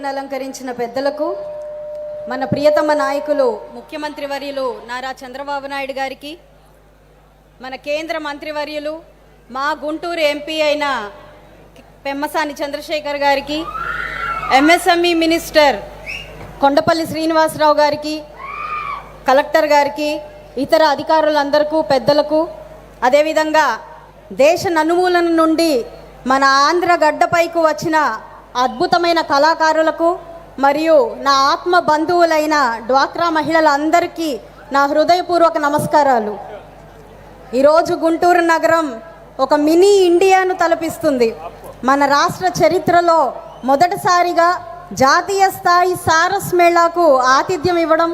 వేదికను అలంకరించిన పెద్దలకు, మన ప్రియతమ నాయకులు ముఖ్యమంత్రి వర్యులు నారా చంద్రబాబు నాయుడు గారికి, మన కేంద్ర మంత్రివర్యులు మా గుంటూరు ఎంపీ అయిన పెమ్మసాని చంద్రశేఖర్ గారికి, ఎంఎస్ఎంఈ మినిస్టర్ కొండపల్లి శ్రీనివాసరావు గారికి, కలెక్టర్ గారికి, ఇతర అధికారులందరికీ, పెద్దలకు, అదేవిధంగా దేశ నలుమూలల నుండి మన ఆంధ్ర గడ్డపైకి వచ్చిన అద్భుతమైన కళాకారులకు మరియు నా ఆత్మ బంధువులైన డ్వాక్రా మహిళలందరికీ నా హృదయపూర్వక నమస్కారాలు. ఈరోజు గుంటూరు నగరం ఒక మినీ ఇండియాను తలపిస్తుంది. మన రాష్ట్ర చరిత్రలో మొదటిసారిగా జాతీయ స్థాయి సారస్ మేళాకు ఆతిథ్యం ఇవ్వడం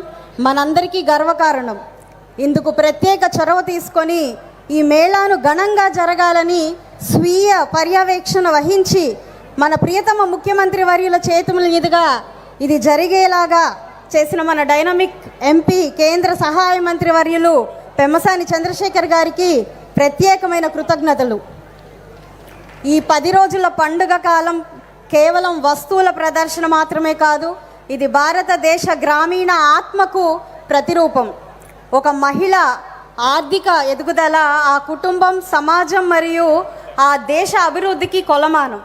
మనందరికీ గర్వకారణం. ఇందుకు ప్రత్యేక చొరవ తీసుకొని ఈ మేళాను ఘనంగా జరగాలని స్వీయ పర్యవేక్షణ వహించి మన ప్రియతమ ముఖ్యమంత్రి వర్యుల చేతుల మీదుగా ఇది జరిగేలాగా చేసిన మన డైనమిక్ ఎంపీ కేంద్ర సహాయ మంత్రి వర్యులు పెమ్మసాని చంద్రశేఖర్ గారికి ప్రత్యేకమైన కృతజ్ఞతలు. ఈ 10 రోజుల పండుగ కాలం కేవలం వస్తువుల ప్రదర్శన మాత్రమే కాదు, ఇది భారతదేశ గ్రామీణ ఆత్మకు ప్రతిరూపం. ఒక మహిళ ఆర్థిక ఎదుగుదల ఆ కుటుంబం, సమాజం మరియు ఆ దేశ అభివృద్ధికి కొలమానం.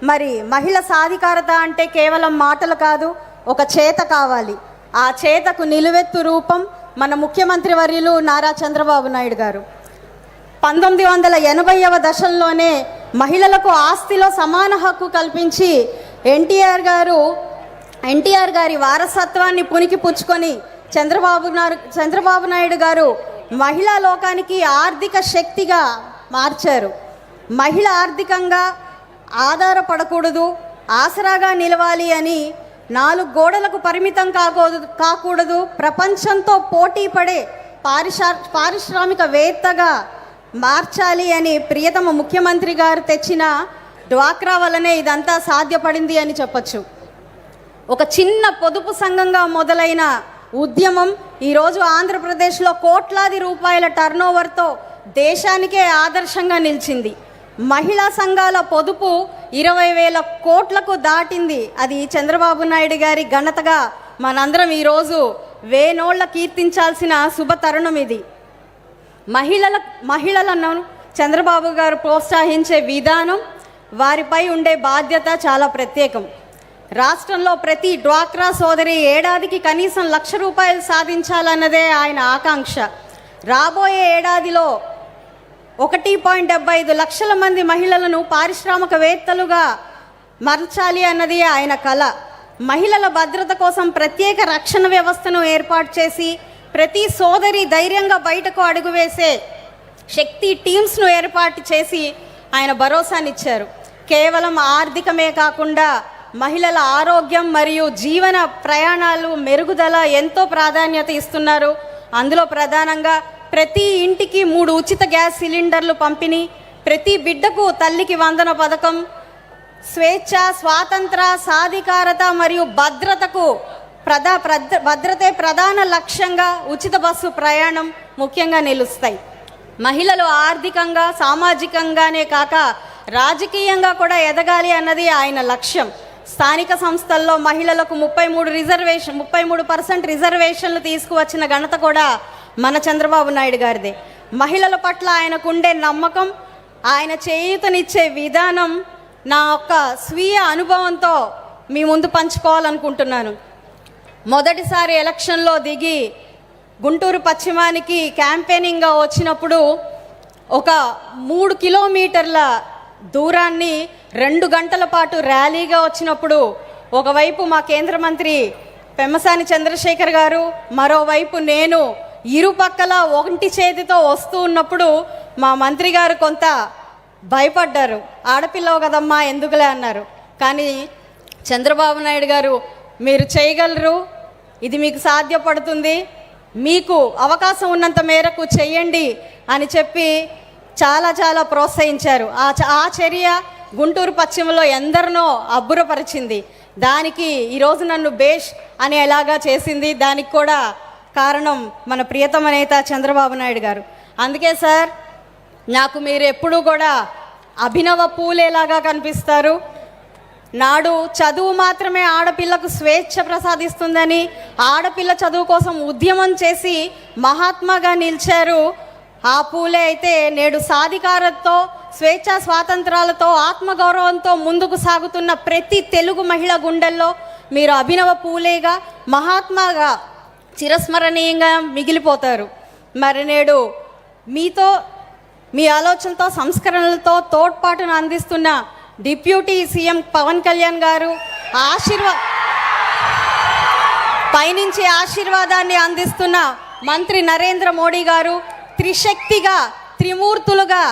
మరి మహిళ సాధికారత అంటే కేవలం మాటలు కాదు, ఒక చేత కావాలి. ఆ చేతకు నిలువెత్తు రూపం మన ముఖ్యమంత్రి వర్యులు నారా చంద్రబాబు నాయుడు గారు. 1980వ దశలోనే మహిళలకు ఆస్తిలో సమాన హక్కు కల్పించి ఎన్టీఆర్ గారి వారసత్వాన్ని పునికి పుచ్చుకొని చంద్రబాబు నాయుడు గారు మహిళా లోకానికి ఆర్థిక శక్తిగా మార్చారు. మహిళ ఆర్థికంగా ఆధారపడకూడదు, ఆసరాగా నిలవాలి అని 4 గోడలకు పరిమితం కాకూడదు, ప్రపంచంతో పోటీ పడే పారిశ్రామికవేత్తగా మార్చాలి అని ప్రియతమ ముఖ్యమంత్రి గారు తెచ్చిన డ్వాక్రా వల్లనే ఇదంతా సాధ్యపడింది అని చెప్పచ్చు. ఒక చిన్న పొదుపు సంఘంగా మొదలైన ఉద్యమం ఈరోజు ఆంధ్రప్రదేశ్లో కోట్లాది రూపాయల టర్నోవర్తో దేశానికే ఆదర్శంగా నిలిచింది. మహిళా సంఘాల పొదుపు 20,000 కోట్లకు దాటింది. అది చంద్రబాబు నాయుడు గారి ఘనతగా మనందరం ఈరోజు వేనోళ్ల కీర్తించాల్సిన శుభ తరుణం ఇది. మహిళలను చంద్రబాబు గారు ప్రోత్సహించే విధానం, వారిపై ఉండే బాధ్యత చాలా ప్రత్యేకం. రాష్ట్రంలో ప్రతి డ్వాక్రా సోదరి ఏడాదికి కనీసం ₹1,00,000 సాధించాలన్నదే ఆయన ఆకాంక్ష. రాబోయే ఏడాదిలో 1.75 లక్షల మంది మహిళలను పారిశ్రామికవేత్తలుగా మార్చాలి అన్నది ఆయన కల. మహిళల భద్రత కోసం ప్రత్యేక రక్షణ వ్యవస్థను ఏర్పాటు చేసి ప్రతి సోదరి ధైర్యంగా బయటకు అడుగువేసే శక్తి టీమ్స్ను ఏర్పాటు చేసి ఆయన భరోసానిచ్చారు. కేవలం ఆర్థికమే కాకుండా మహిళల ఆరోగ్యం మరియు జీవన ప్రయాణాలు మెరుగుదల ఎంతో ప్రాధాన్యత ఇస్తున్నారు. అందులో ప్రధానంగా ప్రతి ఇంటికి 3 ఉచిత గ్యాస్ సిలిండర్లు పంపిణీ, ప్రతి బిడ్డకు తల్లికి వందన పథకం, స్వేచ్ఛ, స్వాతంత్ర, సాధికారత మరియు భద్రతకు భద్రతే ప్రధాన లక్ష్యంగా ఉచిత బస్సు ప్రయాణం ముఖ్యంగా నిలుస్తాయి. మహిళలు ఆర్థికంగా, సామాజికంగానే కాక రాజకీయంగా కూడా ఎదగాలి అన్నది ఆయన లక్ష్యం. స్థానిక సంస్థల్లో మహిళలకు 33% రిజర్వేషన్లు తీసుకువచ్చిన ఘనత కూడా మన చంద్రబాబు నాయుడు గారిదే. మహిళల పట్ల ఆయనకుండే నమ్మకం, ఆయన చేయూతనిచ్చే విధానం నా యొక్క స్వీయ అనుభవంతో మీ ముందు పంచుకోవాలనుకుంటున్నాను. మొదటిసారి ఎలక్షన్లో దిగి గుంటూరు పశ్చిమానికి క్యాంపెయినింగ్గా వచ్చినప్పుడు ఒక 3 కిలోమీటర్ల దూరాన్ని 2 గంటల పాటు ర్యాలీగా వచ్చినప్పుడు ఒకవైపు మా కేంద్ర మంత్రి పెమ్మసాని చంద్రశేఖర్ గారు, మరోవైపు నేను ఇరుపక్కల ఒంటి చేతితో వస్తూ ఉన్నప్పుడు మా మంత్రి గారు కొంత భయపడ్డారు. ఆడపిల్లవు కదమ్మా ఎందుకులే అన్నారు. కానీ చంద్రబాబు నాయుడు గారు మీరు చేయగలరు, ఇది మీకు సాధ్యపడుతుంది, మీకు అవకాశం ఉన్నంత మేరకు చెయ్యండి అని చెప్పి చాలా ప్రోత్సహించారు. ఆ చర్య గుంటూరు పశ్చిమలో ఎందరినో అబ్బురపరిచింది. దానికి ఈరోజు నన్ను బేష్ అనేలాగా చేసింది. దానికి కూడా కారణం మన ప్రియతమ నేత చంద్రబాబు నాయుడు గారు. అందుకే సార్, నాకు మీరు ఎప్పుడూ కూడా అభినవ పూలేలాగా కనిపిస్తారు. నాడు చదువు మాత్రమే ఆడపిల్లకు స్వేచ్ఛ ప్రసాదిస్తుందని, ఆడపిల్ల చదువు కోసం ఉద్యమం చేసి మహాత్మాగా నిలిచారు ఆ పూలే. అయితే నేడు సాధికారతతో, స్వేచ్ఛా స్వాతంత్రాలతో, ఆత్మగౌరవంతో ముందుకు సాగుతున్న ప్రతి తెలుగు మహిళ గుండెల్లో మీరు అభినవ పూలేగా, మహాత్మాగా చిరస్మరణీయంగా మిగిలిపోతారు. మరి నేడు మీతో, మీ ఆలోచనతో, సంస్కరణలతో తోడ్పాటును అందిస్తున్న డిప్యూటీ సీఎం పవన్ కళ్యాణ్ గారు, పైనుంచి ఆశీర్వాదాన్ని అందిస్తున్న మంత్రి నరేంద్ర మోడీ గారు, త్రిశక్తిగా, త్రిమూర్తులుగా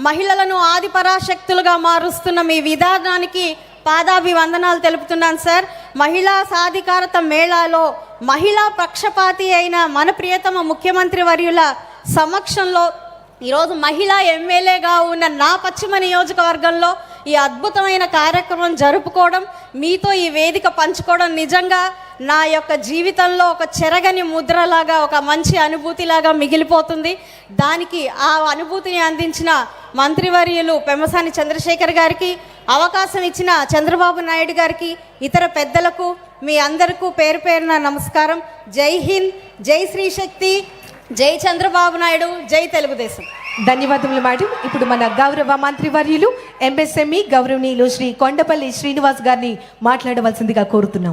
మహిళలను ఆదిపరాశక్తులుగా మారుస్తున్న మీ విధానానికి పాదాభివందనాలు తెలుపుతున్నాను సార్. మహిళా సాధికారత మేళాలో మహిళా పక్షపాతి అయిన మన ప్రియతమ ముఖ్యమంత్రి వర్యుల సమక్షంలో ఈరోజు మహిళా ఎమ్మెల్యేగా ఉన్న నా పశ్చిమ నియోజకవర్గంలో ఈ అద్భుతమైన కార్యక్రమం జరుపుకోవడం, మీతో ఈ వేదిక పంచుకోవడం నిజంగా నా యొక్క జీవితంలో ఒక చెరగని ముద్రలాగా, ఒక మంచి అనుభూతిలాగా మిగిలిపోతుంది. దానికి ఆ అనుభూతిని అందించిన మంత్రివర్యులు పెమ్మసాని చంద్రశేఖర్ గారికి, అవకాశం ఇచ్చిన చంద్రబాబు నాయుడు గారికి, ఇతర పెద్దలకు మీ అందరికీ పేరు పేరున నమస్కారం. జై హింద్, జై శ్రీ శక్తి, జై చంద్రబాబు నాయుడు, జై తెలుగుదేశం. ధన్యవాదములు మేడం. ఇప్పుడు మన గౌరవ మంత్రివర్యులు ఎంఎస్ఎంఈ గౌరవనీయులు శ్రీ కొండపల్లి శ్రీనివాస్ గారిని మాట్లాడవలసిందిగా కోరుతున్నాం.